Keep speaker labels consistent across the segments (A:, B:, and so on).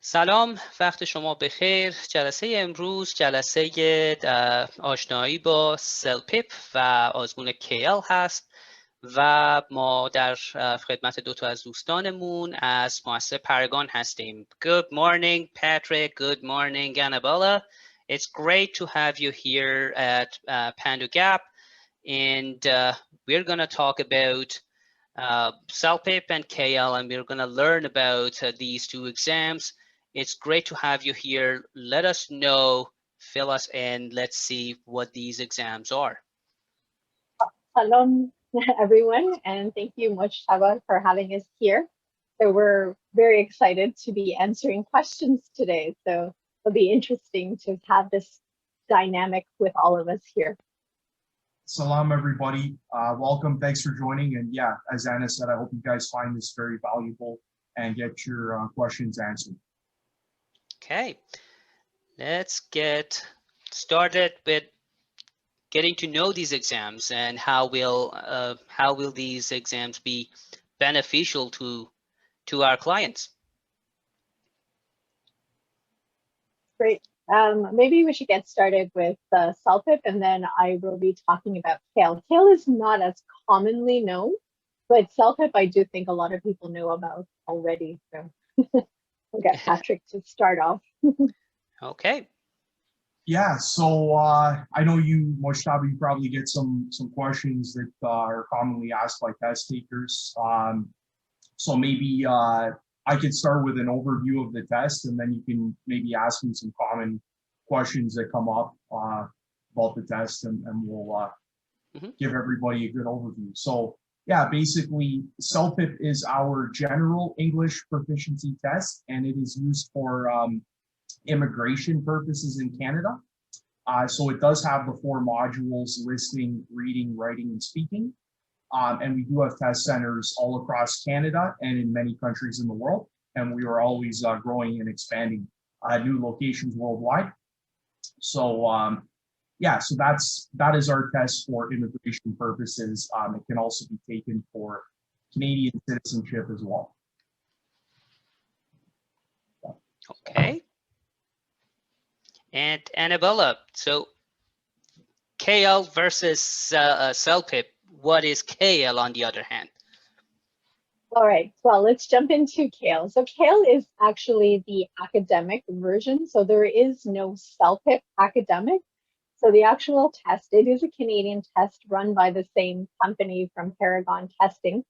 A: سلام، وقت شما بخیر. جلسه امروز جلسه آشنایی با سلپیپ و آزمون CAEL هست و ما در خدمت دو تا از دوستانمون از موسسه Paragon هستیم. Good morning, Patrick. Good morning, Annabella. It's great to have you here at PANDIGAP, and we're going to talk about CELPIP and CAEL, and we're going to learn about these two exams. It's great to have you here. Let us know, fill us in. Let's see what these exams are.
B: Hello, everyone, and thank you, Mojtaba, for having us here. So we're very excited to be answering questions today. So it'll be interesting to have this dynamic with all of us here.
C: Salam, everybody. Welcome. Thanks for joining. And yeah, as Anna said, I hope you guys find this very valuable and get your questions answered.
A: Okay, let's get started with getting to know these exams and how will these exams be beneficial to our clients.
B: Great. Maybe we should get started with CELPIP, and then I will be talking about CAEL. CAEL is not as commonly known, but CELPIP I do think a lot of people know about already. So we'll get Patrick to start off.
A: Okay.
C: Yeah, so I know you, Mojtaba, you probably get some questions that are commonly asked by test takers. So maybe I could start with an overview of the test, and then you can maybe ask me some common questions that come up about the test, and we'll give everybody a good overview. So yeah, basically, CELPIP is our general English proficiency test, and it is used for immigration purposes in Canada. So it does have the 4 modules: listening, reading, writing, and speaking. And we do have test centers all across Canada and in many countries in the world. And we are always growing and expanding new locations worldwide. So yeah, so that is our test for immigration purposes. It can also be taken for Canadian citizenship as well.
A: Okay. And Annabella, so CAEL versus CELPIP. What is CAEL on the other hand?
B: All right, well, let's jump into CAEL. So CAEL is actually the academic version. So there is no CELPIP academic. So the actual test, it is a Canadian test run by the same company from Paragon Testing,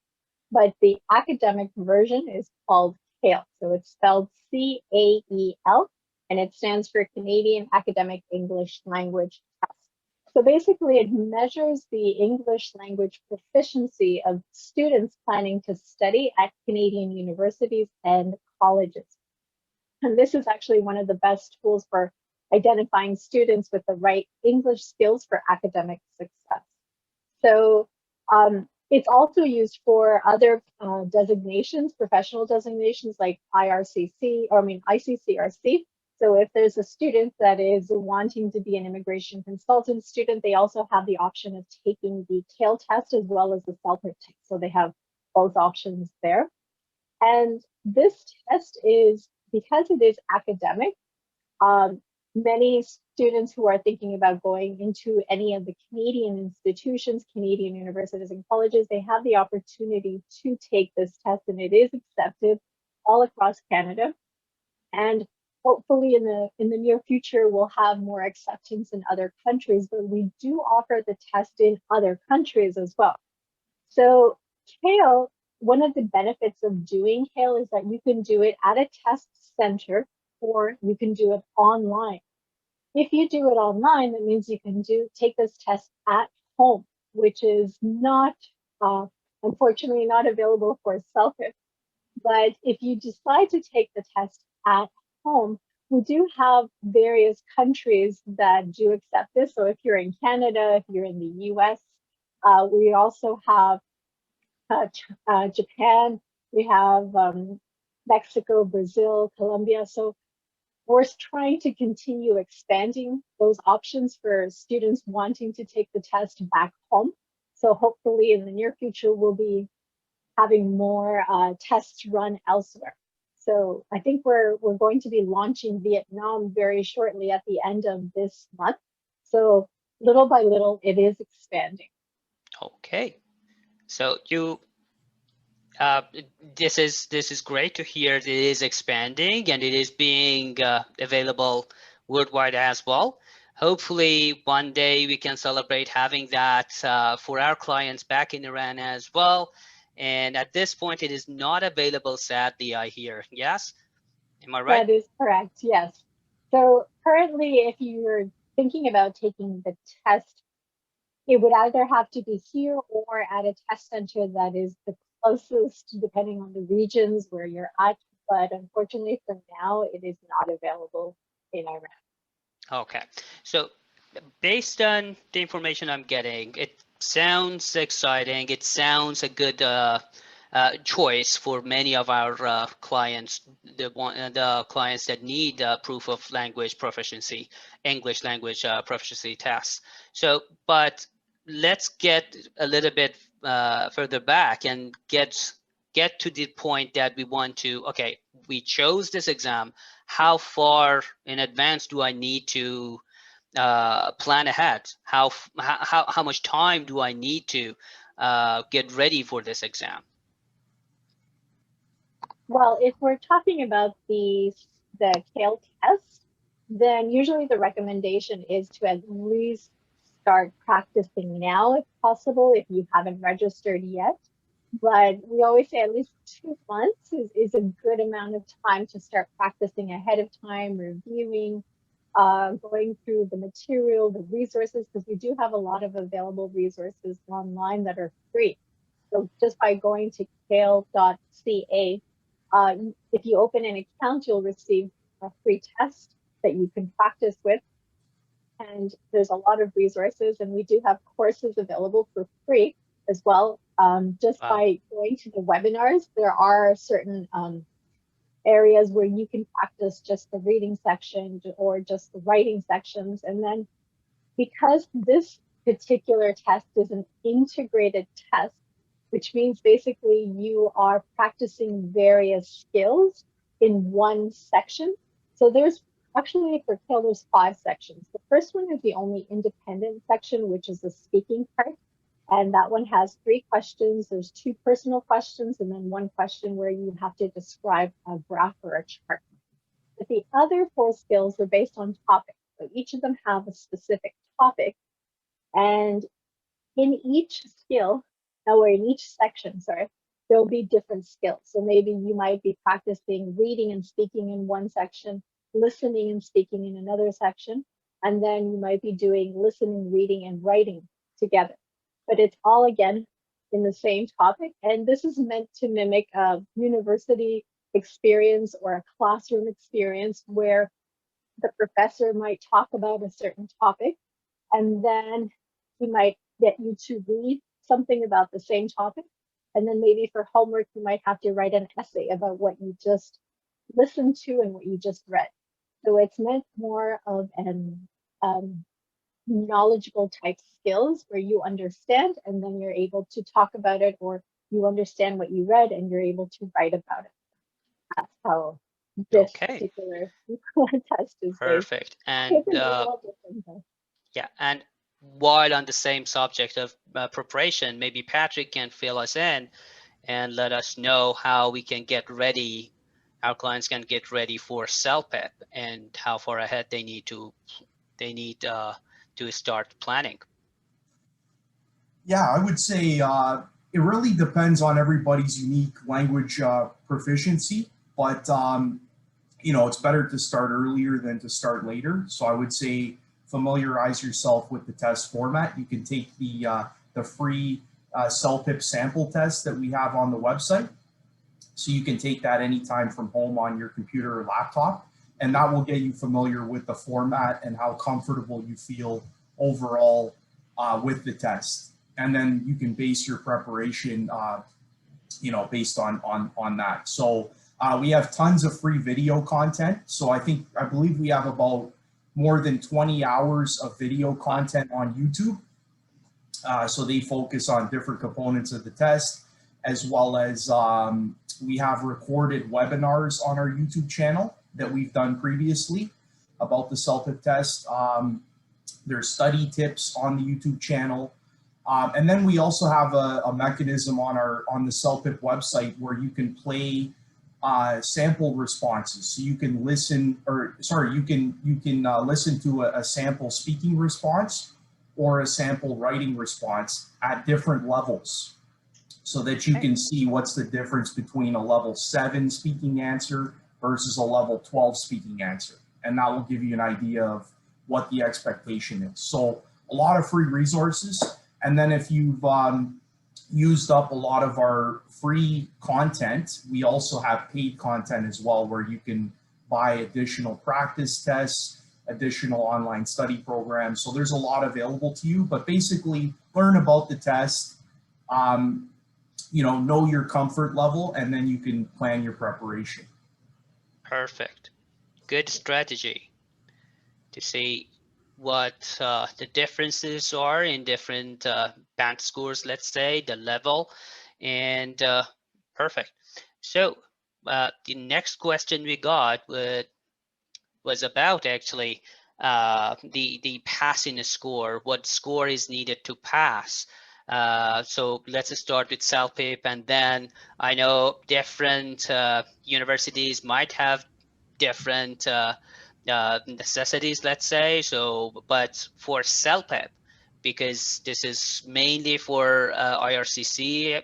B: but the academic version is called CAEL. So it's spelled CAEL, and it stands for Canadian Academic English Language Test. So basically, it measures the English language proficiency of students planning to study at Canadian universities and colleges. And this is actually one of the best tools for identifying students with the right English skills for academic success. So it's also used for other designations, professional designations like ICCRC. So if there's a student that is wanting to be an immigration consultant student, they also have the option of taking the CAEL test as well as the CELPIP test. So they have both options there. And this test is, because it is academic, many students who are thinking about going into any of the Canadian institutions, Canadian universities and colleges, they have the opportunity to take this test, and it is accepted all across Canada. And hopefully in the near future, we'll have more acceptance in other countries, but we do offer the test in other countries as well. So CAEL, one of the benefits of doing CAEL is that you can do it at a test center, or you can do it online. If you do it online, that means you can take this test at home, which is not, unfortunately, not available for CELPIP. But if you decide to take the test at home, we do have various countries that do accept this. So if you're in Canada, if you're in the US, we also have Japan, we have Mexico, Brazil, Colombia. So we're trying to continue expanding those options for students wanting to take the test back home. So hopefully in the near future, we'll be having more tests run elsewhere. So I think we're going to be launching Vietnam very shortly at the end of this month. So little by little, it is expanding.
A: Okay, so you this is great to hear. It is expanding and it is being available worldwide as well. Hopefully one day we can celebrate having that for our clients back in Iran as well. And at this point, it is not available, sadly, I hear. Yes? Am I right?
B: That is correct, yes. So currently, if you're thinking about taking the test, it would either have to be here or at a test center that is the closest, depending on the regions where you're at. But unfortunately, for now, it is not available in Iran.
A: Okay. So based on the information I'm getting, it sounds exciting. It sounds a good choice for many of our clients, the clients that need proof of language proficiency, English language proficiency tests. So, but let's get a little bit further back and get to the point that we want to, okay, we chose this exam. How far in advance do I need to plan ahead? How much time do I need to get ready for this exam?
B: Well, if we're talking about the CAEL test, then usually the recommendation is to at least start practicing now if possible, if you haven't registered yet. But we always say at least 2 months is a good amount of time to start practicing ahead of time, reviewing, going through the material, the resources, because we do have a lot of available resources online that are free. So just by going to cael.ca, if you open an account, you'll receive a free test that you can practice with. And there's a lot of resources, and we do have courses available for free as well. Just by going to the webinars, there are certain areas where you can practice just the reading section or just the writing sections. And then because this particular test is an integrated test, which means basically you are practicing various skills in one section. So there's actually, for CAEL, there's 5 sections. The first one is the only independent section, which is the speaking part. And that one has 3 questions. There's 2 personal questions and then 1 question where you have to describe a graph or a chart. But the other 4 skills are based on topics. So each of them have a specific topic. And in each skill, or in each section, sorry, there'll be different skills. So maybe you might be practicing reading and speaking in one section, listening and speaking in another section, and then you might be doing listening, reading, and writing together. But it's all, again, in the same topic. And this is meant to mimic a university experience or a classroom experience where the professor might talk about a certain topic, and then he might get you to read something about the same topic. And then maybe for homework, you might have to write an essay about what you just listened to and what you just read. So it's meant more of an knowledgeable type skills where you understand and then you're able to talk about it, or you understand what you read and you're able to write about it. That's how this particular test is
A: perfect.
B: Based.
A: And yeah, and while on the same subject of preparation, maybe Patrick can fill us in and let us know how we can get ready, our clients can get ready for CELPIP and how far ahead they need to start planning.
C: Yeah, I would say it really depends on everybody's unique language proficiency, but you know, it's better to start earlier than to start later. So I would say familiarize yourself with the test format. You can take the free CELPIP sample test that we have on the website. So you can take that anytime from home on your computer or laptop, and that will get you familiar with the format and how comfortable you feel overall with the test. And then you can base your preparation, you know, based on that. So we have tons of free video content. So I believe we have about more than 20 hours of video content on YouTube. So they focus on different components of the test, as well as we have recorded webinars on our YouTube channel that we've done previously about the CELPIP test. There's study tips on the YouTube channel. And then we also have a mechanism on the CELPIP website where you can play sample responses. So you can listen, you can listen to a sample speaking response or a sample writing response at different levels, so that you can see what's the difference between a level 7 speaking answer versus a level 12 speaking answer. And that will give you an idea of what the expectation is. So a lot of free resources. And then if you've used up a lot of our free content, we also have paid content as well, where you can buy additional practice tests, additional online study programs. So there's a lot available to you, but basically learn about the test, know your comfort level, and then you can plan your preparation.
A: Perfect. Good strategy to see what the differences are in different band scores, let's say, the level, and perfect. So the next question we got was about actually the passing score, what score is needed to pass. So let's start with CELPIP, and then I know different universities might have different necessities, let's say. So, but for CELPIP, because this is mainly for IRCC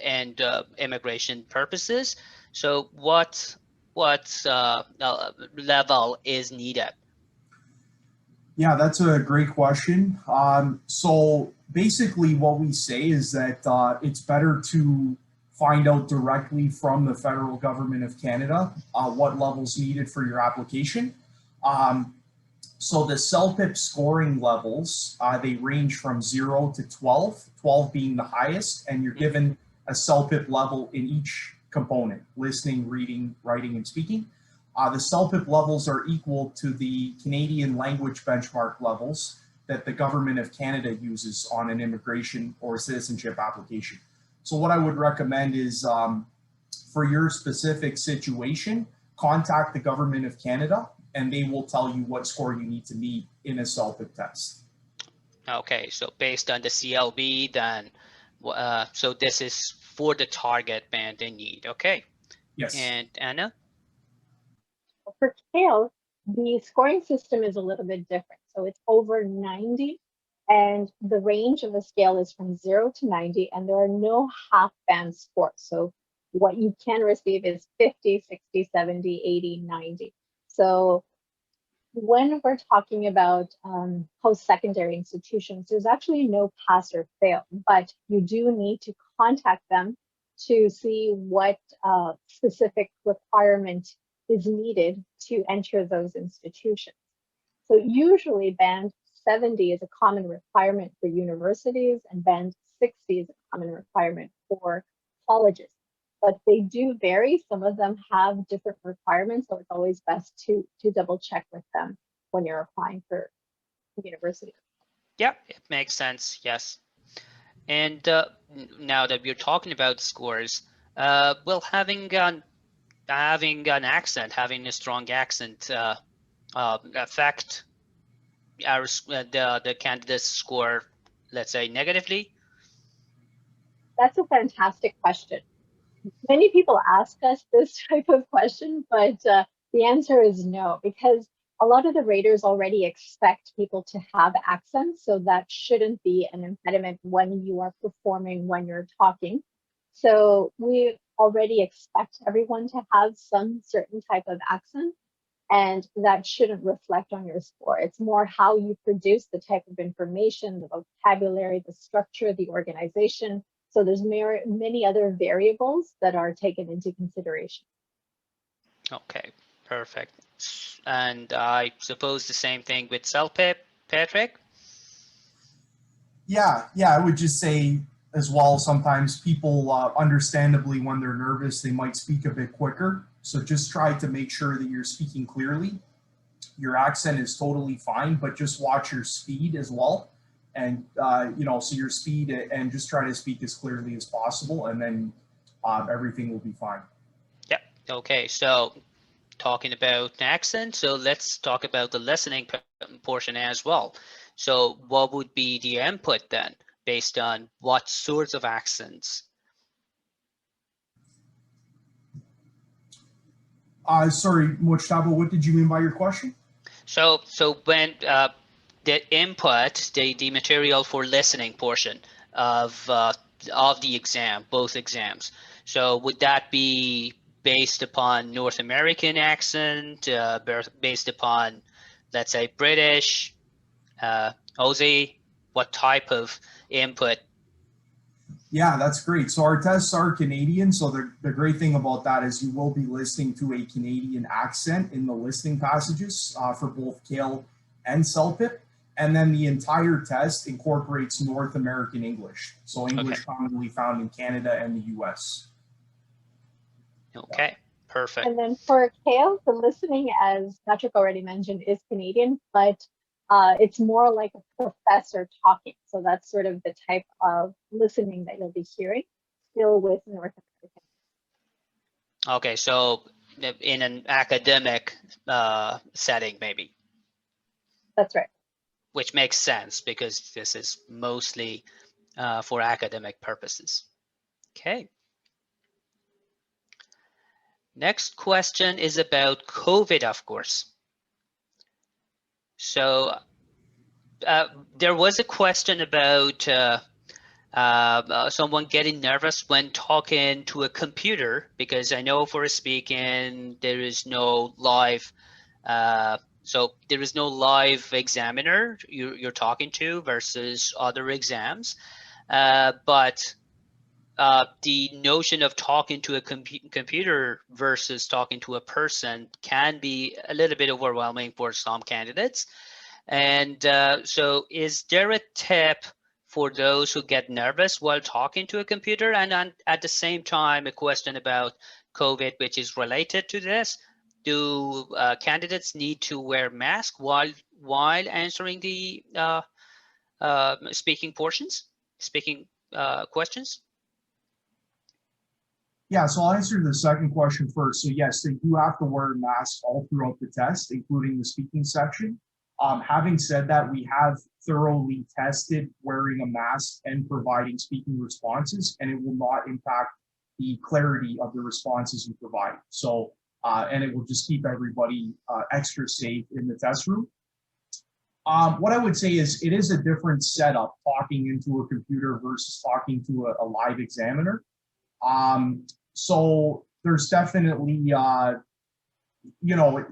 A: and immigration purposes, so what level is needed?
C: Yeah, that's a great question. So basically what we say is that it's better to find out directly from the federal government of Canada what levels needed for your application. So the CELPIP scoring levels, they range from 0 to 12, 12 being the highest, and you're given a CELPIP level in each component: listening, reading, writing, and speaking. The CELPIP levels are equal to the Canadian language benchmark levels that the government of Canada uses on an immigration or citizenship application. So what I would recommend is, for your specific situation, contact the government of Canada, and they will tell you what score you need to meet in a CELPIP test.
A: Okay, so based on the CLB, then, so this is for the target band they need. Okay.
C: Yes.
A: And Anna?
B: For CAEL, the scoring system is a little bit different. So it's over 90, and the range of the scale is from 0 to 90, and there are no half band scores. So what you can receive is 50, 60, 70, 80, 90. So when we're talking about post-secondary institutions, there's actually no pass or fail, but you do need to contact them to see what specific requirement is needed to enter those institutions. So usually band 70 is a common requirement for universities, and band 60 is a common requirement for colleges. But they do vary. Some of them have different requirements, so it's always best to double check with them when you're applying for university.
A: Yeah, it makes sense. Yes. And now that we're talking about scores, well, having an accent, having a strong accent, affect our the candidate's score, let's say, negatively?
B: That's a fantastic question. Many people ask us this type of question, but the answer is no, because a lot of the raters already expect people to have accents, so that shouldn't be an impediment when you are performing, when you're talking. So we already expect everyone to have some certain type of accent, and that shouldn't reflect on your score. It's more how you produce the type of information, the vocabulary, the structure, the organization. So there's many other variables that are taken into consideration.
A: Okay, perfect. And I suppose the same thing with CELPIP, Patrick?
C: Yeah, I would just say as well, sometimes people, understandably, when they're nervous, they might speak a bit quicker. So just try to make sure that you're speaking clearly. Your accent is totally fine, but just watch your speed as well. And, so your speed, and just try to speak as clearly as possible, and then everything will be fine.
A: Okay, so talking about accent, so let's talk about the listening portion as well. So what would be the input then, based on what sorts of accents?
C: Sorry, Mujtaba, what did you mean by your question?
A: So when the input, the material for listening portion of the exam, both exams. So would that be based upon North American accent, based upon, let's say, British, Aussie? What type of input?
C: Yeah, that's great. So our tests are Canadian. So the great thing about that is you will be listening to a Canadian accent in the listening passages for both CAEL and CELPIP. And then the entire test incorporates North American English. So English commonly found in Canada and the US.
A: Okay, perfect.
B: And then for CAEL, the listening, as Patrick already mentioned, is Canadian, but it's more like a professor talking. So that's sort of the type of listening that you'll be hearing, still with North American.
A: Okay, so in an academic setting, maybe.
B: That's right.
A: Which makes sense because this is mostly for academic purposes. Okay. Next question is about COVID, of course. So there was a question about someone getting nervous when talking to a computer, because I know for speaking there is no live so there is no live examiner you're talking to versus other exams, but the notion of talking to a computer versus talking to a person can be a little bit overwhelming for some candidates. And so is there a tip for those who get nervous while talking to a computer? And at the same time, a question about COVID, which is related to this. Do candidates need to wear masks while answering the speaking questions?
C: Yeah, so I'll answer the second question first. So yes, they do have to wear masks all throughout the test, including the speaking section. Having said that, we have thoroughly tested wearing a mask and providing speaking responses, and it will not impact the clarity of the responses you provide. So, and it will just keep everybody extra safe in the test room. What I would say is it is a different setup talking into a computer versus talking to a live examiner. So there's definitely, you know,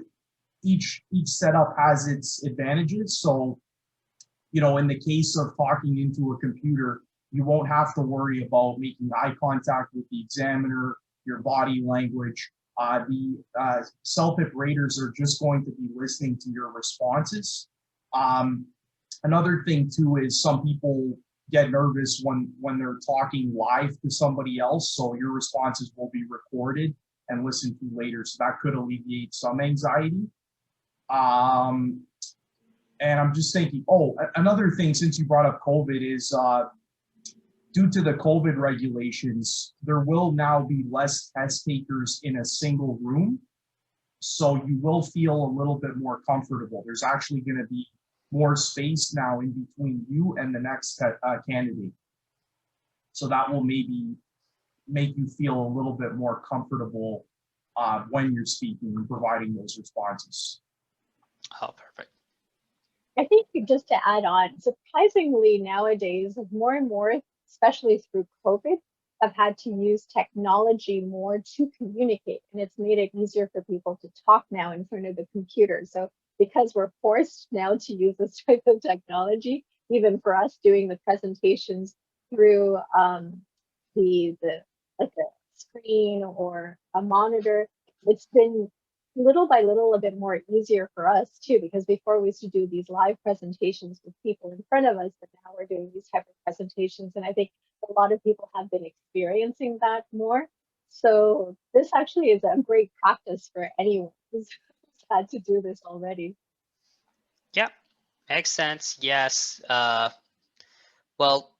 C: each setup has its advantages. So, you know, in the case of talking into a computer, you won't have to worry about making eye contact with the examiner, your body language. The CELPIP raters are just going to be listening to your responses. Another thing too is some people get nervous when they're talking live to somebody else, so your responses will be recorded and listened to later, so that could alleviate some anxiety. And I'm just thinking, oh, another thing, since you brought up COVID, is due to the COVID regulations, there will now be less test takers in a single room, so you will feel a little bit more comfortable. There's actually going to be more space now in between you and the next candidate. So that will maybe make you feel a little bit more comfortable when you're speaking and providing those responses.
A: Oh, perfect.
B: I think just to add on, surprisingly nowadays, more and more, especially through COVID, have had to use technology more to communicate, and it's made it easier for people to talk now in front of the computer. So because we're forced now to use this type of technology, even for us doing the presentations through the screen or a monitor, it's been little by little a bit more easier for us too, because before we used to do these live presentations with people in front of us, but now we're doing these type of presentations, and I think a lot of people have been experiencing that more. So this actually is a great practice for anyone who's had to do this already.
A: Yeah, makes sense. Yes. Well,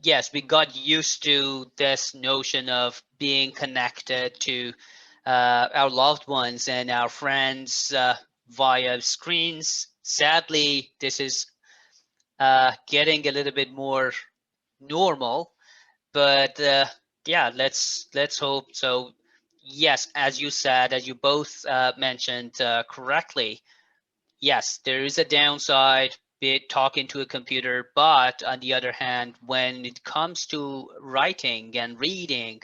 A: yes, we got used to this notion of being connected to our loved ones and our friends via screens. Sadly, this is getting a little bit more normal, but yeah, let's hope so. Yes, as you said, as you both mentioned correctly, yes, there is a downside talking to a computer, but on the other hand, when it comes to writing and reading,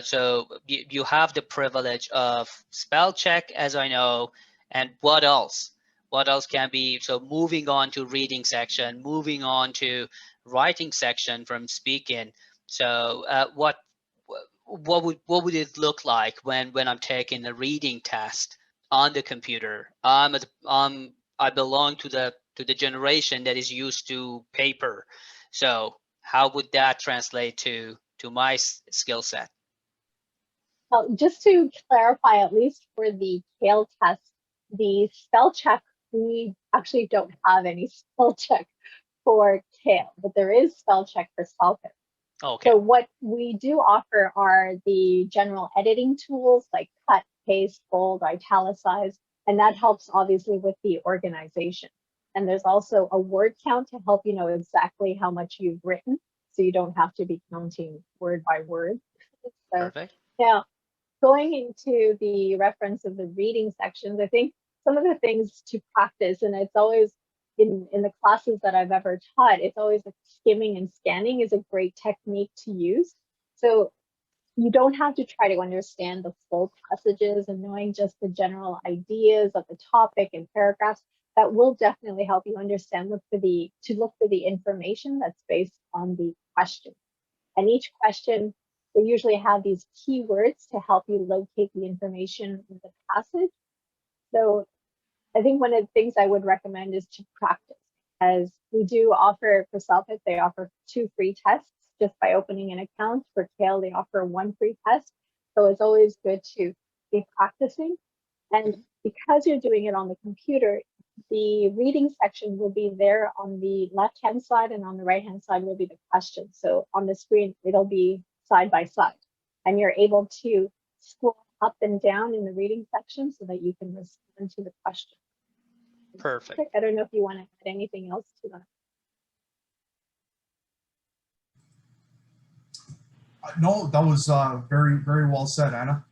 A: so you have the privilege of spell check, as I know, and what else? What else can be? So moving on to reading section, moving on to writing section from speaking. So what would it look like when I'm taking a reading test on the computer? I belong to the generation that is used to paper. So how would that translate to my skill set?
B: Well, just to clarify, at least for the CAEL test, the spell check, we actually don't have any spell check for CAEL, but there is spell check for CELPIP.
A: Okay.
B: So what we do offer are the general editing tools like cut, paste, bold, italicize, and that helps obviously with the organization. And there's also a word count to help you know exactly how much you've written, so you don't have to be counting word by word. So,
A: perfect.
B: Yeah, going into the reference of the reading sections, I think some of the things to practice, and it's always in the classes that I've ever taught, it's always like skimming and scanning is a great technique to use. So you don't have to try to understand the full passages, and knowing just the general ideas of the topic and paragraphs, that will definitely help you understand look for the information that's based on the question. And each question, they usually have these keywords to help you locate the information in the passage. So I think one of the things I would recommend is to practice, as we do offer for CELPIP, they offer 2 free tests just by opening an account. For CAEL, they offer 1 free test. So it's always good to be practicing. And because you're doing it on the computer, the reading section will be there on the left-hand side, and on the right-hand side will be the question. So on the screen, it'll be side by side, and you're able to scroll up and down in the reading section so that you can respond to the question.
A: Perfect.
B: I don't know if you want to add anything else to that.
C: No, that was very, very well said, Anna.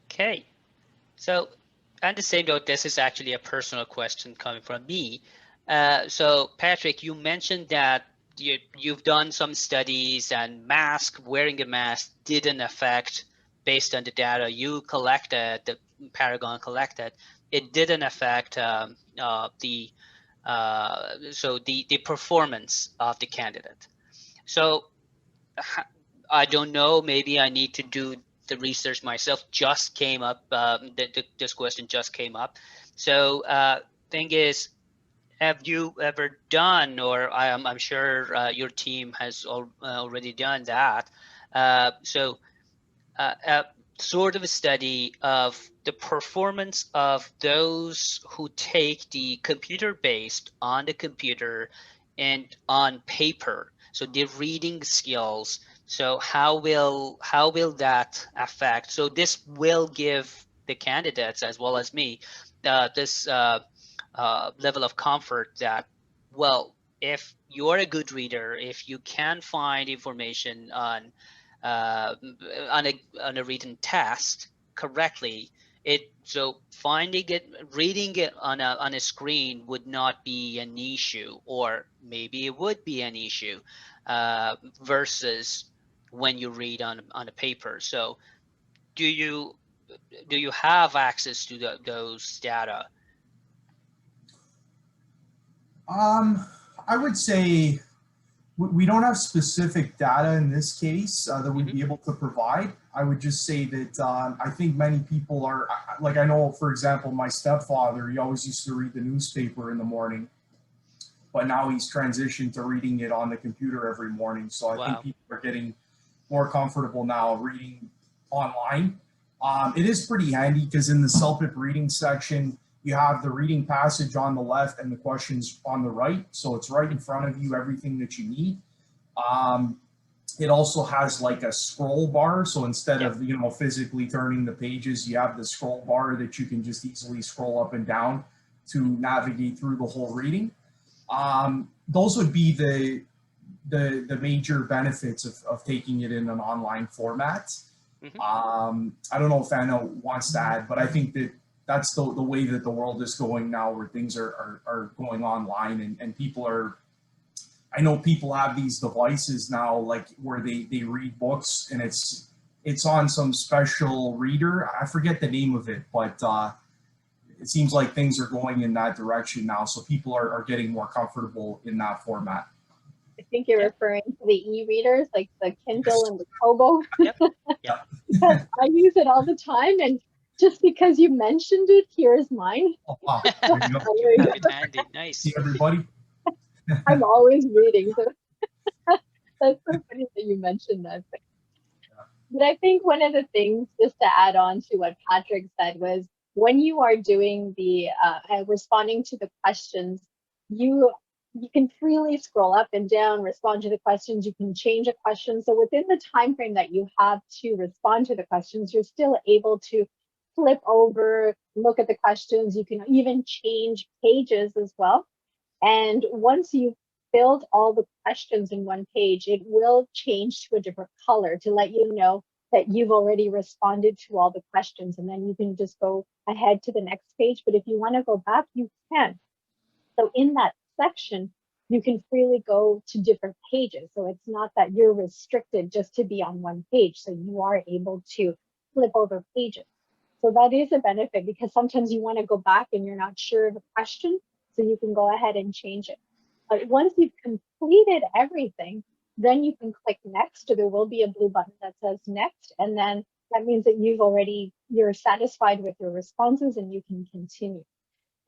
A: Okay. So on the same note, this is actually a personal question coming from me. So Patrick, you mentioned that you've done some studies and wearing a mask didn't affect, based on the data you collected, the Paragon collected, it didn't affect the performance of the candidate. So I don't know, maybe I need to do the research myself. Just came up, this question just came up. So thing is, have you ever done, or I'm sure your team has already done that, sort of a study of the performance of those who take the computer-based on the computer and on paper, so the reading skills. So how will that affect? So this will give the candidates as well as me this level of comfort that, well, if you're a good reader, if you can find information on a written test correctly, so finding it, reading it on a screen would not be an issue, or maybe it would be an issue versus when you read on a paper. So do you have access to those data?
C: I would say we don't have specific data in this case that we'd be able to provide. I would just say that I think many people are, like, I know, for example, my stepfather, he always used to read the newspaper in the morning, but now he's transitioned to reading it on the computer every morning. So I think people are getting more comfortable now reading online. It is pretty handy because in the CELPIP reading section, you have the reading passage on the left and the questions on the right. So it's right in front of you, everything that you need. it also has like a scroll bar. So instead
A: Yep.
C: of, you know, physically turning the pages, you have the scroll bar that you can just easily scroll up and down to navigate through the whole reading. Those would be the major benefits of taking it in an online format.
A: Mm-hmm.
C: I don't know if Anna wants to add, but I think that that's the way that the world is going now, where things are going online, and people are, I know people have these devices now, like where they read books, and it's on some special reader. I forget the name of it, but it seems like things are going in that direction now. So people are getting more comfortable in that format.
B: I think you're referring to the e-readers, like the Kindle and the Kobo.
A: Yep. Yep.
B: I use it all the time, and just because you mentioned it, here's mine.
C: Oh, wow. There you go.
A: You have it handy. Nice.
C: See everybody?
B: I'm always reading, so that's so funny that you mentioned that. But I think one of the things, just to add on to what Patrick said, was when you are doing the responding to the questions, you can freely scroll up and down, respond to the questions. You can change a question. So within the time frame that you have to respond to the questions, you're still able to flip over, look at the questions. You can even change pages as well. And once you've filled all the questions in one page, it will change to a different color to let you know that you've already responded to all the questions, and then you can just go ahead to the next page. But if you want to go back, you can. So in that section, you can freely go to different pages. So it's not that you're restricted just to be on one page. So you are able to flip over pages. So that is a benefit, because sometimes you want to go back and you're not sure of a question. So you can go ahead and change it. But once you've completed everything, then you can click next. There will be a blue button that says next. And then that means that you're satisfied with your responses and you can continue.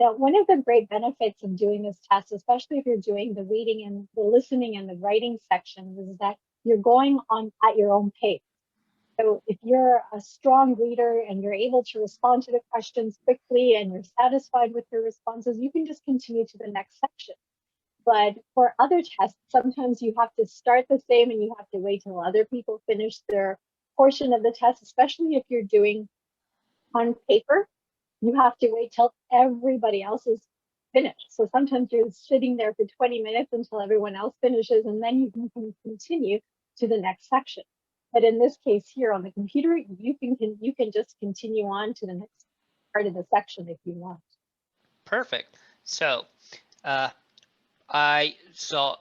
B: Now, one of the great benefits of doing this test, especially if you're doing the reading and the listening and the writing sections, is that you're going on at your own pace. So if you're a strong reader and you're able to respond to the questions quickly and you're satisfied with your responses, you can just continue to the next section. But for other tests, sometimes you have to start the same and you have to wait till other people finish their portion of the test, especially if you're doing on paper. You have to wait till everybody else is finished. So sometimes you're sitting there for 20 minutes until everyone else finishes, and then you can continue to the next section. But in this case here on the computer, you can just continue on to the next part of the section if you want.
A: Perfect. So I saw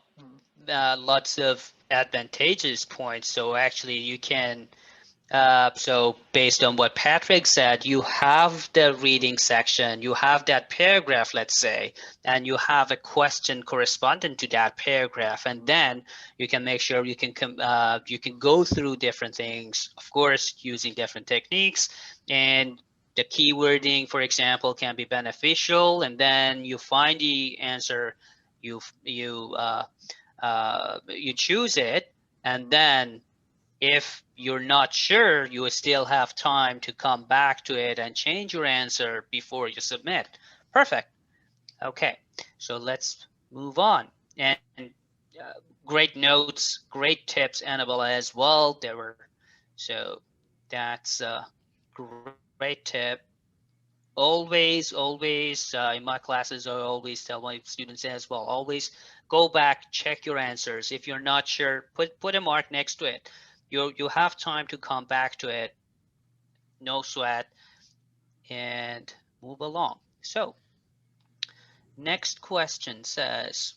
A: lots of advantageous points. So actually you can, so based on what Patrick said, you have the reading section, you have that paragraph, let's say, and you have a question corresponding to that paragraph, and then you can make sure you can go through different things, of course, using different techniques, and the keywording, for example, can be beneficial, and then you find the answer, you choose it, and then if you're not sure, you still have time to come back to it and change your answer before you submit. Perfect. Okay, so let's move on. And great notes, great tips, Annabella, as well. So that's a great tip. Always in my classes, I always tell my students as well, always go back, check your answers. If you're not sure, put a mark next to it. You have time to come back to it, no sweat, and move along. So next question says,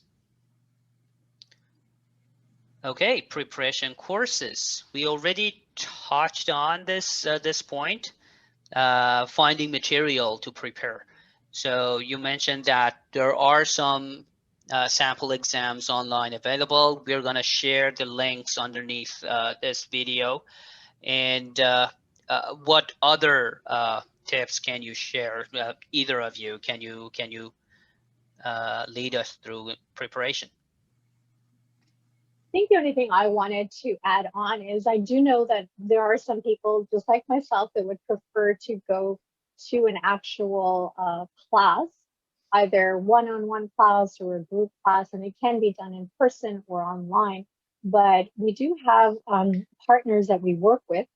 A: okay, preparation courses. We already touched on this point, finding material to prepare. So you mentioned that there are some sample exams online available. We're going to share the links underneath this video. And what other tips can you share? Either of you, can you lead us through preparation?
B: I think the only thing I wanted to add on is I do know that there are some people just like myself that would prefer to go to an actual class, either one-on-one class or a group class, and it can be done in person or online. but we do have partners that we work with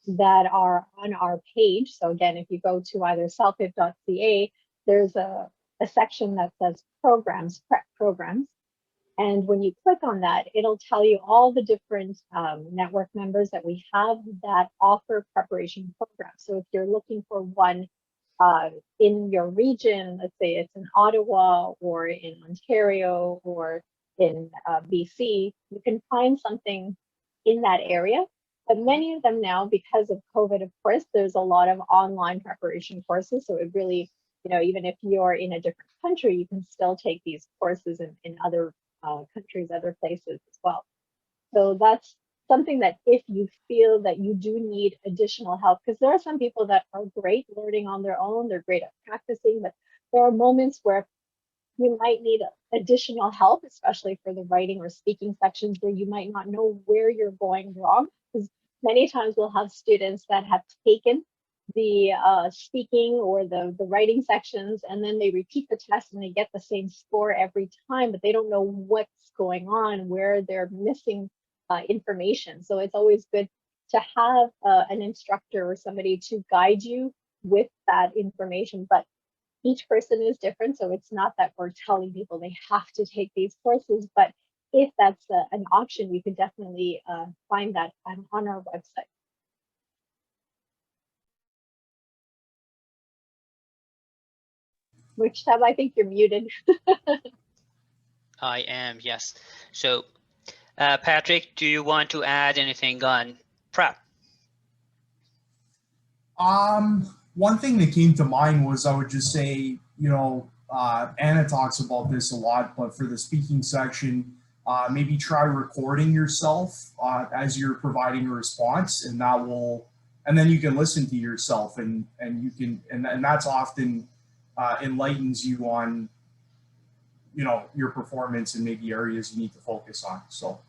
B: that are on our page. So again, if you go to either CELPIP.ca, there's a section that says programs, prep programs. And when you click on that, it'll tell you all the different network members that we have that offer preparation programs. So if you're looking for one in your region, let's say it's in Ottawa or in Ontario or in BC, you can find something in that area. But many of them now, because of COVID, of course, there's a lot of online preparation courses. So it really, you know, even if you're in a different country, you can still take these courses in other countries, other places as well. So that's something that if you feel that you do need additional help, because there are some people that are great learning on their own, they're great at practicing, but there are moments where you might need additional help, especially for the writing or speaking sections where you might not know where you're going wrong. Because many times we'll have students that have taken the speaking or the writing sections, and then they repeat the test and they get the same score every time, but they don't know what's going on, where they're missing information. So it's always good to have an instructor or somebody to guide you with that information. But each person is different, so it's not that we're telling people they have to take these courses, but if that's an option, you can definitely find that on our website. Which tab? I think you're muted.
A: I am, yes. So, Patrick, do you want to add anything on prep?
C: One thing that came to mind was I would just say, you know, Anna talks about this a lot, but for the speaking section, maybe try recording yourself as you're providing a response, and that will, and then you can listen to yourself, and you can, and that's often enlightens you on, you know, your performance and maybe areas you need to focus on. So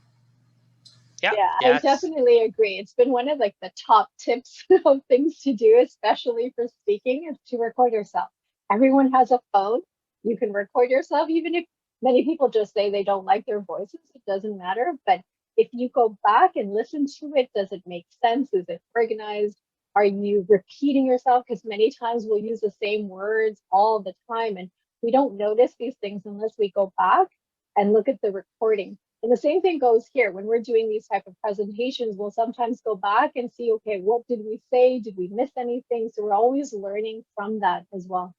B: yeah, I definitely agree. It's been one of like the top tips of things to do, especially for speaking, is to record yourself. Everyone has a phone. You can record yourself, even if many people just say they don't like their voices, it doesn't matter. But if you go back and listen to it, does it make sense? Is it organized? Are you repeating yourself? Because many times we'll use the same words all the time, and we don't notice these things unless we go back and look at the recording. And the same thing goes here. When we're doing these type of presentations, we'll sometimes go back and see, okay, what did we say? Did we miss anything? So we're always learning from that as well.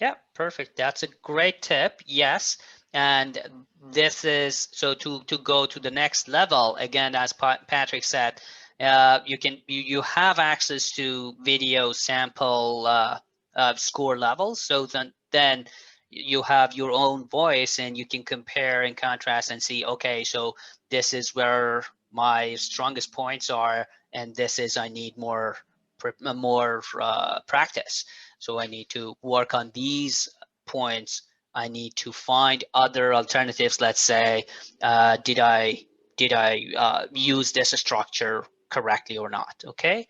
A: Yeah, perfect. That's a great tip. Yes. And this is, so to go to the next level, again, as Patrick said, you have access to video sample score levels. So then you have your own voice and you can compare and contrast and see, okay, so this is where my strongest points are, and this is, I need more practice. So I need to work on these points. I need to find other alternatives. Let's say, did I use this structure correctly or not? Okay.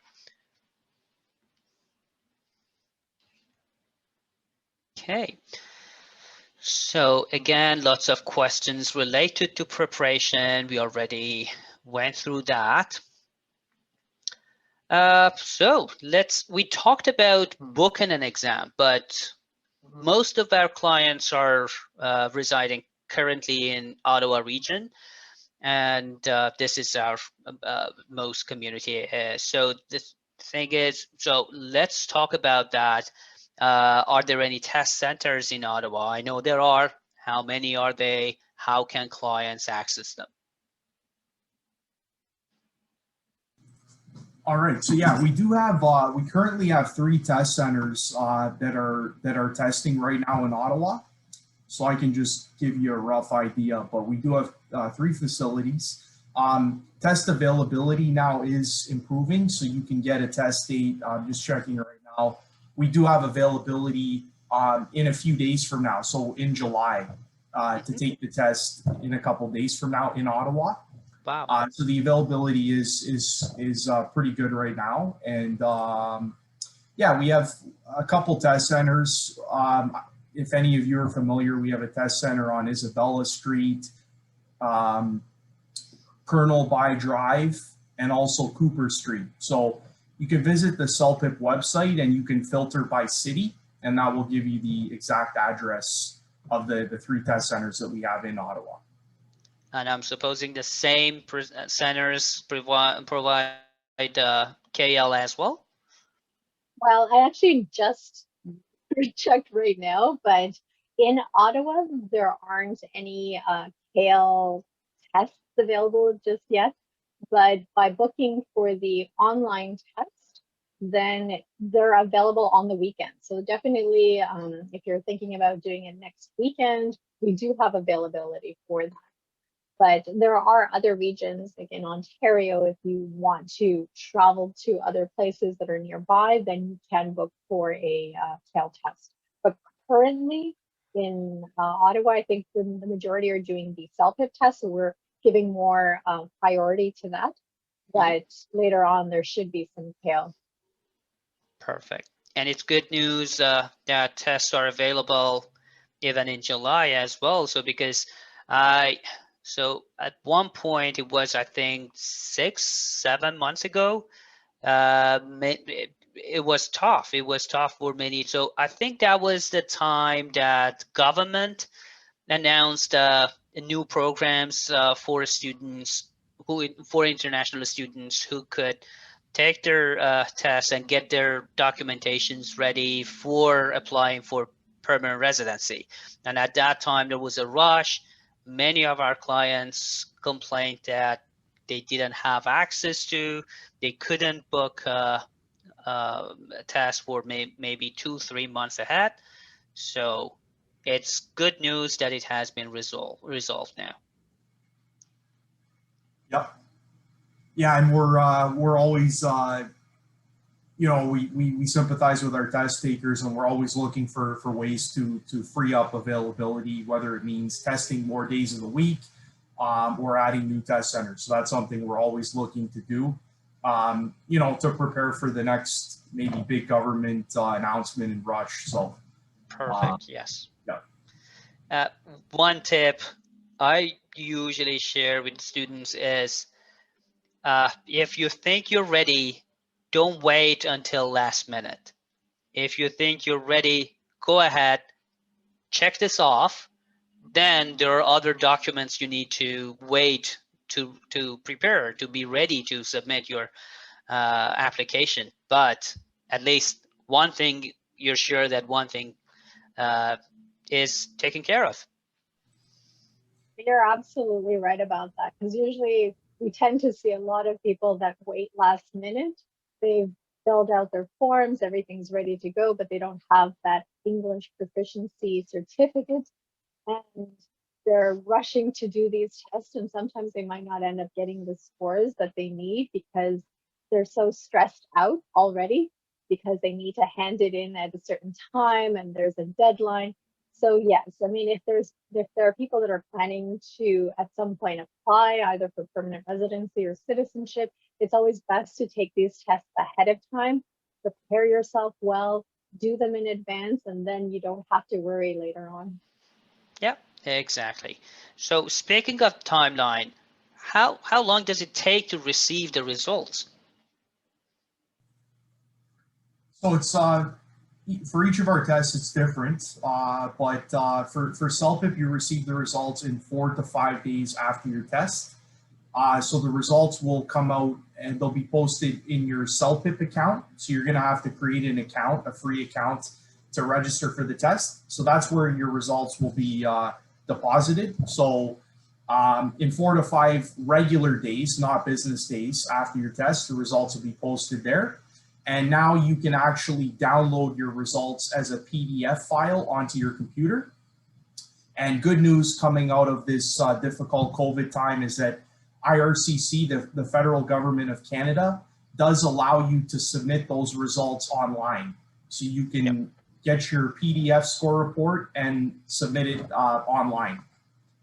A: Okay. So again, lots of questions related to preparation. We already went through that. So we talked about booking an exam, but most of our clients are residing currently in Ottawa region, and this is our most community. So the thing is, so let's talk about that. Are there any test centers in Ottawa? I know there are. How many are they? How can clients access them?
C: all right, so yeah, we do have we currently have 3 test centers that are testing right now in Ottawa. So I can just give you a rough idea, but we do have 3 facilities. Test availability now is improving, so you can get a test date. I'm just checking right now. We do have availability in a few days from now, so in July, to take the test in a couple days from now in Ottawa.
A: Wow.
C: So the availability is pretty good right now, and yeah, we have a couple test centers. If any of you are familiar, we have a test center on Isabella Street, Colonel By Drive, and also Cooper Street. So you can visit the CELPIP website and you can filter by city, and that will give you the exact address of the 3 test centers that we have in Ottawa.
A: And I'm supposing the same centers provide CAEL as well?
B: Well, I actually just checked right now, but in Ottawa, there aren't any CAEL tests available just yet. But by booking for the online test, then they're available on the weekend. So definitely, if you're thinking about doing it next weekend, we do have availability for that. But there are other regions, like in Ontario, if you want to travel to other places that are nearby, then you can book for a CAEL test. But currently in Ottawa, I think the majority are doing the CELPIP test, so we're giving more priority to that. But later on, there should be some CAEL.
A: Perfect. And it's good news that tests are available even in July as well. So because so at one point it was, I think 6-7 months ago, it was tough. It was tough for many. So I think that was the time that government announced new programs for students for international students who could take their tests and get their documentations ready for applying for permanent residency. And at that time, there was a rush. Many of our clients complained that they didn't have access to, they couldn't book a test for maybe 2-3 months ahead. So it's good news that it has been resolved now.
C: Yep. Yeah, and we're always you know, we sympathize with our test takers, and we're always looking for ways to free up availability, whether it means testing more days of the week or adding new test centers. So that's something we're always looking to do, you know, to prepare for the next maybe big government announcement and rush. So
A: perfect. Yes.
C: Yeah.
A: One tip I usually share with students is if you think you're ready, don't wait until last minute. If you think you're ready, go ahead, check this off. Then there are other documents you need to wait to prepare, to be ready to submit your application. But at least one thing, you're sure that one thing is taken care of.
B: You're absolutely right about that, because usually we tend to see a lot of people that wait last minute. They've filled out their forms, everything's ready to go, but they don't have that English proficiency certificate, and they're rushing to do these tests, and sometimes they might not end up getting the scores that they need because they're so stressed out already because they need to hand it in at a certain time and there's a deadline. So yes, I mean, if there are people that are planning to at some point apply either for permanent residency or citizenship, it's always best to take these tests ahead of time, prepare yourself well, do them in advance, and then you don't have to worry later on.
A: Yeah, exactly. So speaking of timeline, how long does it take to receive the results?
C: So it's for each of our tests, it's different, but for CELPIP, you receive the results in 4 to 5 days after your test. So the results will come out and they'll be posted in your CELPIP account. So you're going to have to create an account, a free account, to register for the test. So that's where your results will be deposited. So in 4 to 5 regular days, not business days after your test, the results will be posted there. And now you can actually download your results as a PDF file onto your computer. And good news coming out of this difficult COVID time is that IRCC, the federal government of Canada, does allow you to submit those results online. So you can get your PDF score report and submit it online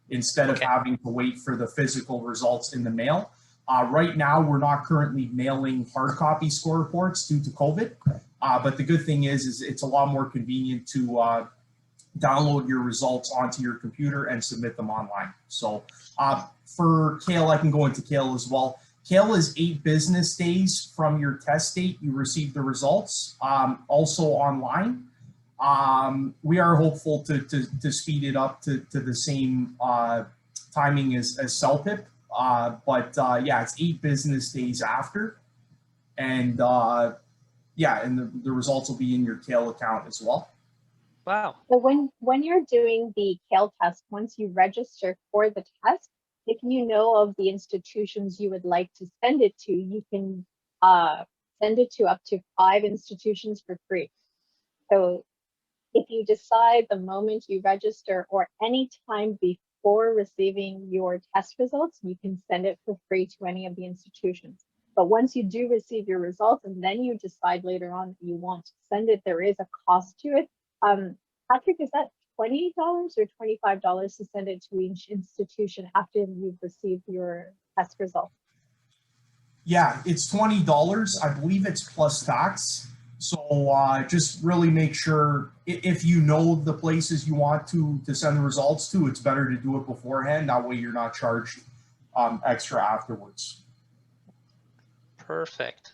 C: instead of having to wait for the physical results in the mail. Right now, we're not currently mailing hard copy score reports due to COVID, but the good thing is it's a lot more convenient to download your results onto your computer and submit them online. So for CAEL, I can go into CAEL as well. CAEL is 8 business days from your test date. You receive the results, also online. We are hopeful to speed it up to the same timing as CELPIP, but yeah, it's 8 business days after. And yeah, and the results will be in your CAEL account as well.
A: Wow.
B: So when you're doing the CAEL test, once you register for the test, if you know of the institutions you would like to send it to, you can send it to up to 5 institutions for free. So if you decide the moment you register or any time before receiving your test results, you can send it for free to any of the institutions. But once you do receive your results and then you decide later on that you want to send it, there is a cost to it. Patrick, is that $20 or $25 to send it to each institution after you've received your test result?
C: Yeah, it's $20. I believe it's plus tax. So just really make sure, if you know the places you want to send the results to, it's better to do it beforehand. That way you're not charged extra afterwards.
A: Perfect.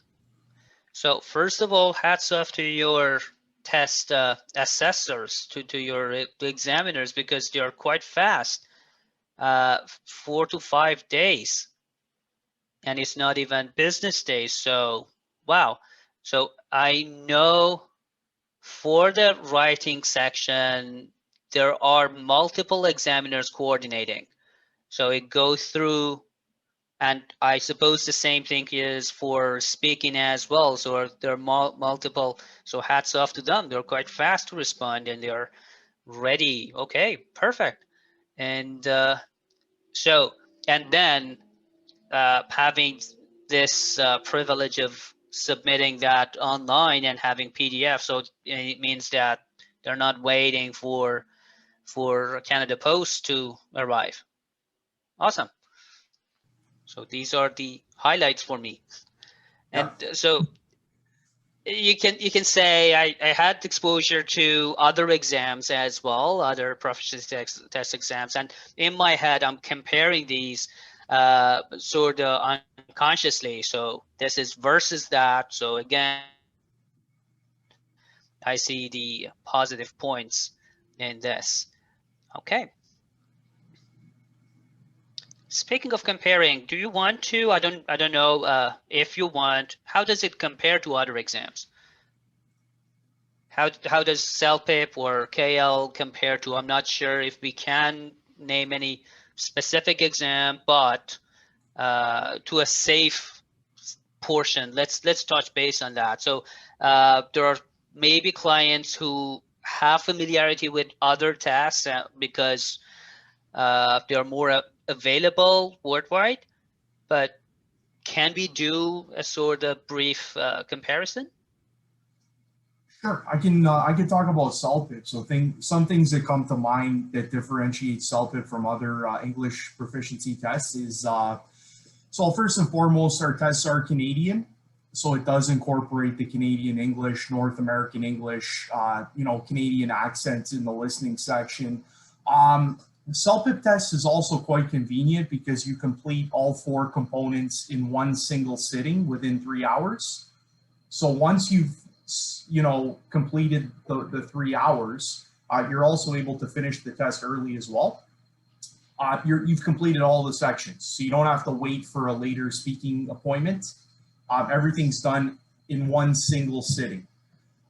A: So first of all, hats off to your test assessors, to your examiners, because they are quite fast, 4 to 5 days, and it's not even business days. So wow. So I know for the writing section, there are multiple examiners coordinating. So it goes through, and I suppose the same thing is for speaking as well. So there are multiple, so hats off to them. They're quite fast to respond and they're ready. Okay, perfect. And so, and then having this privilege of submitting that online and having PDF, so it means that they're not waiting for Canada Post to arrive. Awesome. So these are the highlights for me. And so you can say I had exposure to other exams as well, other proficiency test exams, and in my head I'm comparing these sort of unconsciously. So this is versus that. So again, I see the positive points in this. Okay. Speaking of comparing, do you want to? I don't know if you want. How does it compare to other exams? How does CELPIP or CAEL compare to? I'm not sure if we can name any specific exam, but to a safe portion, let's touch base on that. So there are maybe clients who have familiarity with other tests because they are more available worldwide, but can we do a sort of brief comparison?
C: Sure, I can talk about CELPIP. So some things that come to mind that differentiate CELPIP from other English proficiency tests is, so first and foremost, our tests are Canadian. So it does incorporate the Canadian English, North American English, you know, Canadian accents in the listening section. CELPIP test is also quite convenient because you complete all 4 components in one single sitting within 3 hours. So once you've completed the 3 hours, you're also able to finish the test early as well. You've completed all the sections, so you don't have to wait for a later speaking appointment. Everything's done in one single sitting.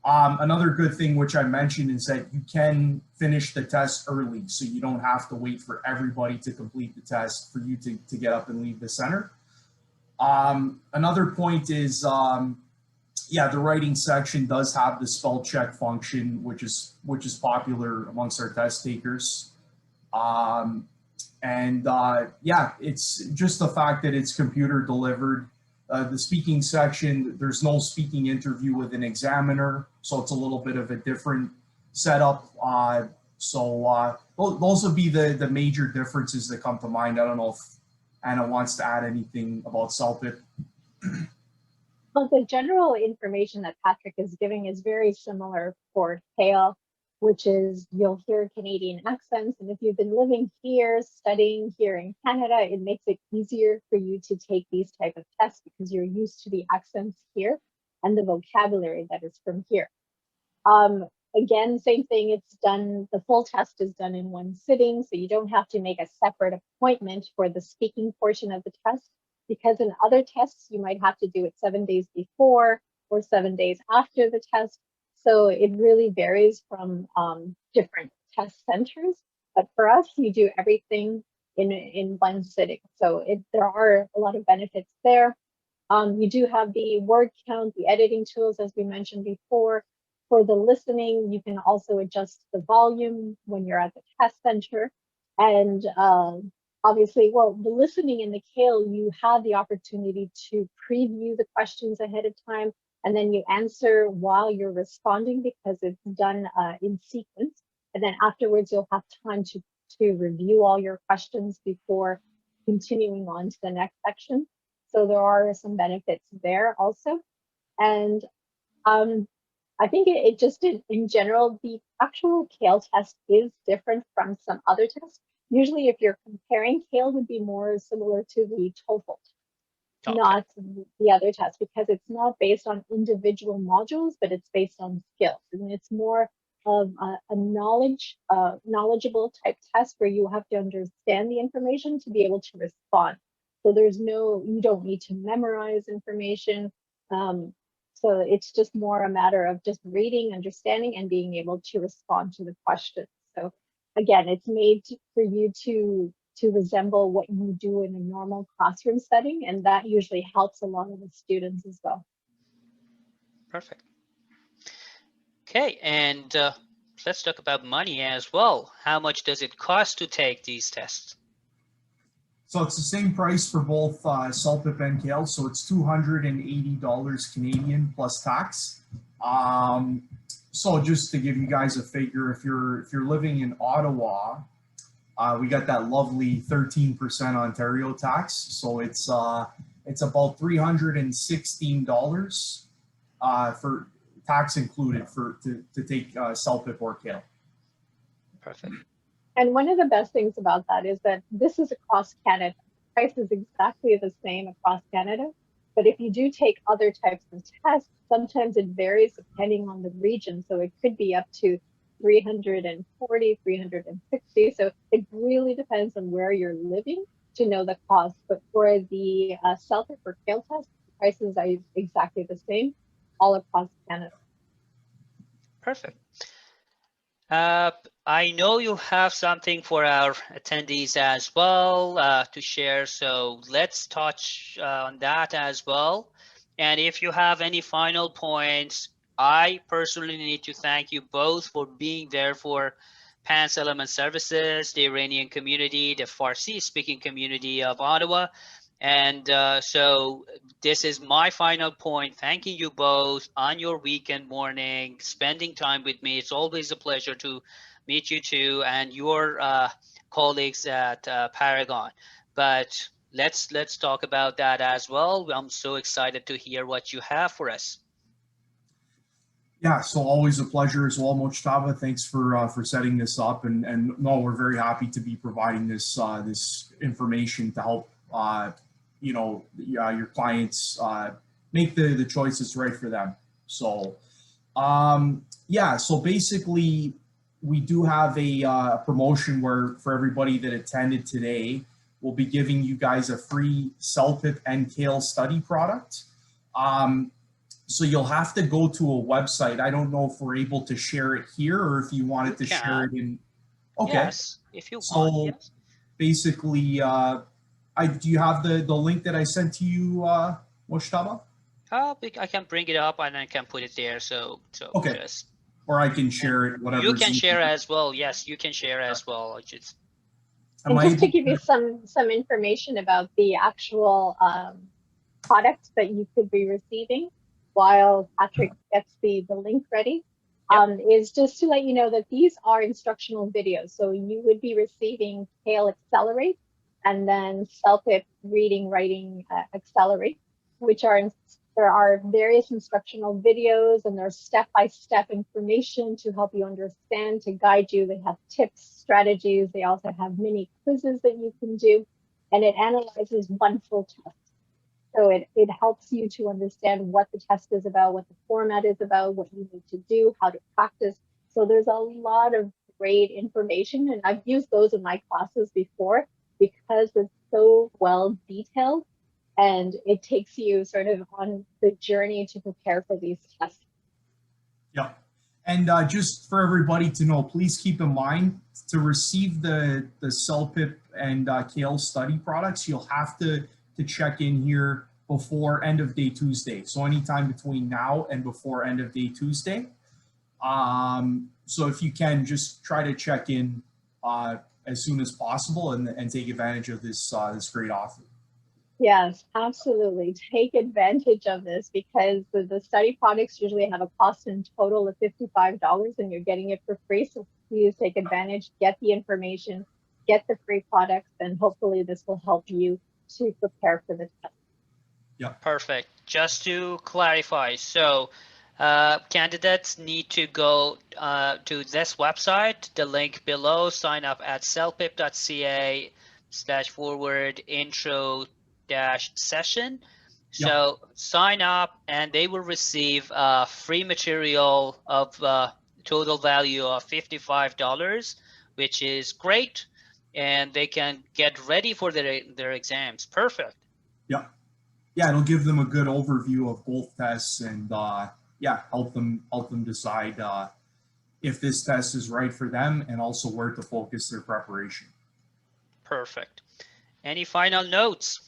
C: Another good thing which I mentioned is that you can finish the test early, so you don't have to wait for everybody to complete the test for you to get up and leave the center. Another point is, yeah, the writing section does have the spell check function, which is popular amongst our test takers. Yeah, it's just the fact that it's computer delivered. The speaking section, there's no speaking interview with an examiner, so it's a little bit of a different setup. Those would be the major differences that come to mind. I don't know if Anna wants to add anything about CELPIP.
B: Well, the general information that Patrick is giving is very similar for CAEL. which is you'll hear Canadian accents. And if you've been living here, studying here in Canada, it makes it easier for you to take these type of tests because you're used to the accents here and the vocabulary that is from here. Again, same thing, it's done, the full test is done in one sitting, so you don't have to make a separate appointment for the speaking portion of the test, because in other tests, you might have to do it 7 days before or 7 days after the test. So it really varies from different test centers. But for us, you do everything in one sitting. So there are a lot of benefits there. You do have the word count, the editing tools, as we mentioned before. For the listening, you can also adjust the volume when you're at the test center. And obviously, well, the listening in the CAEL, you have the opportunity to preview the questions ahead of time, and then you answer while you're responding because it's done in sequence. And then afterwards, you'll have time to review all your questions before continuing on to the next section. So there are some benefits there also. And I think it just in general, the actual CAEL test is different from some other tests. Usually if you're comparing, CAEL would be more similar to the TOEFL, not the other test, because it's not based on individual modules, but it's based on skills. And it's more of a knowledgeable type test where you have to understand the information to be able to respond. So you don't need to memorize information. So it's just more a matter of just reading, understanding, and being able to respond to the questions. So again, it's made for you to resemble what you do in a normal classroom setting, and that usually helps a lot of the students as well.
A: Perfect. Okay, and let's talk about money as well. How much does it cost to take these tests?
C: So it's the same price for both CELPIP and CAEL. So it's $280 Canadian plus tax. So just to give you guys a figure, if you're living in Ottawa, we got that lovely 13% Ontario tax. So it's about $316 for tax included to take CELPIP or CAEL.
A: Perfect.
B: And one of the best things about that is that this is across Canada. The price is exactly the same across Canada. But if you do take other types of tests, sometimes it varies depending on the region. So it could be up to $340, $360. So it really depends on where you're living to know the cost. But for the CELPIP or CAEL test, the prices are exactly the same all across Canada.
A: Perfect. I know you have something for our attendees as well to share, so let's touch on that as well. And if you have any final points, I personally need to thank you both for being there for Pan Settlement Services, the Iranian community, the Farsi-speaking community of Ottawa. And so this is my final point, thanking you both on your weekend morning, spending time with me. It's always a pleasure to meet you two and your colleagues at Paragon. But let's talk about that as well. I'm so excited to hear what you have for us.
C: Yeah, so always a pleasure as well, Mojtaba. Thanks for setting this up, and no, we're very happy to be providing this this information to help your clients make the choices right for them. So yeah, so basically we do have a promotion where for everybody that attended today, we'll be giving you guys a free CELPIP and CAEL study product. So you'll have to go to a website. I don't know if we're able to share it here or if you wanted to share it in. Okay.
A: Yes, if you want. Yes.
C: Basically, do you have the link that I sent to you, Mojtaba?
A: I can bring it up and I can put it there. So
C: okay.
A: Just,
C: or I can share it, whatever.
A: You can share as well. Yes, you can share as well.
B: And just to give you some information about the actual products that you could be receiving while Patrick gets the link ready, is just to let you know that these are instructional videos. So you would be receiving CAEL Accelerate and then CELPIP Reading, Writing Accelerate, which are There are various instructional videos and there's step-by-step information to help you understand, to guide you. They have tips, strategies. They also have mini quizzes that you can do, and it analyzes one full test. So it helps you to understand what the test is about, what the format is about, what you need to do, how to practice. So there's a lot of great information, and I've used those in my classes before because it's so well detailed. And it takes you sort of on the journey to prepare for these tests.
C: Yeah. And just for everybody to know, please keep in mind to receive the CELPIP and CAEL study products, you'll have to check in here before end of day Tuesday. So anytime between now and before end of day Tuesday. So if you can, just try to check in as soon as possible and take advantage of this, this great offer.
B: Yes, absolutely. Take advantage of this because the study products usually have a cost in total of $55 and you're getting it for free. So please take advantage, get the information, get the free products, and hopefully this will help you to prepare for the test.
C: Yeah.
A: Perfect. Just to clarify, so candidates need to go to this website, the link below, sign up at celpip.ca/intro-session. So sign up and they will receive free material of total value of $55, which is great. And they can get ready for their exams. Perfect.
C: Yeah. Yeah, it'll give them a good overview of both tests and yeah, help them decide if this test is right for them and also where to focus their preparation.
A: Perfect. Any final notes?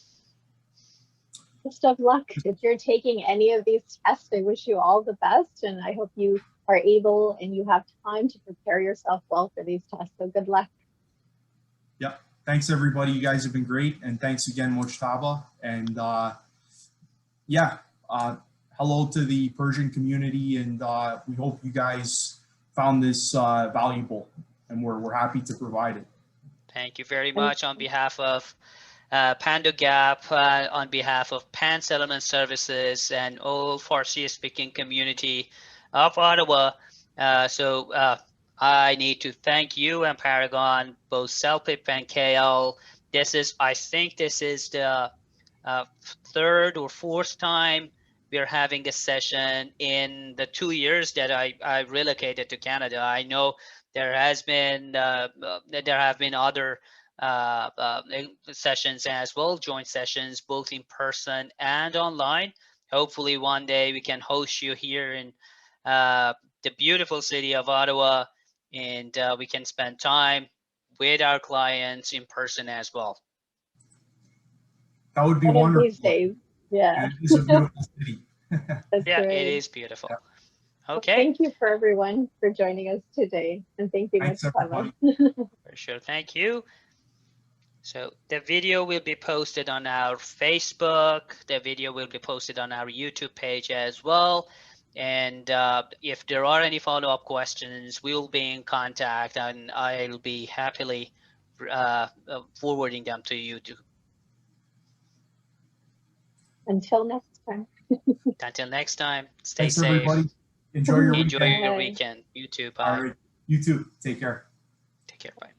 B: Best of luck. If you're taking any of these tests, I wish you all the best, and I hope you are able and you have time to prepare yourself well for these tests. So good luck.
C: Yep. Thanks, everybody. You guys have been great. And thanks again, Mojtaba. And yeah, hello to the Persian community. And we hope you guys found this valuable, and we're happy to provide it.
A: Thank you very much on behalf of PANDIGAP, on behalf of PAN Settlement Services and all Farsi-speaking community of Ottawa. I need to thank you and Paragon, both CELPIP and CAEL. I think this is the third or fourth time we're having a session in the 2 years that I relocated to Canada. I know there have been other sessions as well, joint sessions, both in person and online. Hopefully one day we can host you here in the beautiful city of Ottawa, and we can spend time with our clients in person as well.
C: That would be wonderful.
B: These days. Yeah.
C: It is a beautiful city.
A: Yeah,
B: great.
A: it is beautiful.
C: Yeah.
A: Okay.
B: Well, thank you for everyone for joining us today, and thank you,
C: Thanks, everybody.
A: For sure, thank you. So the video will be posted on our Facebook. The video will be posted on our YouTube page as well. And if there are any follow-up questions, we'll be in contact, and I'll be happily forwarding them to you too.
B: Until next time.
A: Until next time, stay
C: Thanks,
A: safe.
C: everybody. Enjoy your weekend.
A: Your weekend. You too. Bye.
C: All right. You too. Take care.
A: Take care. Bye.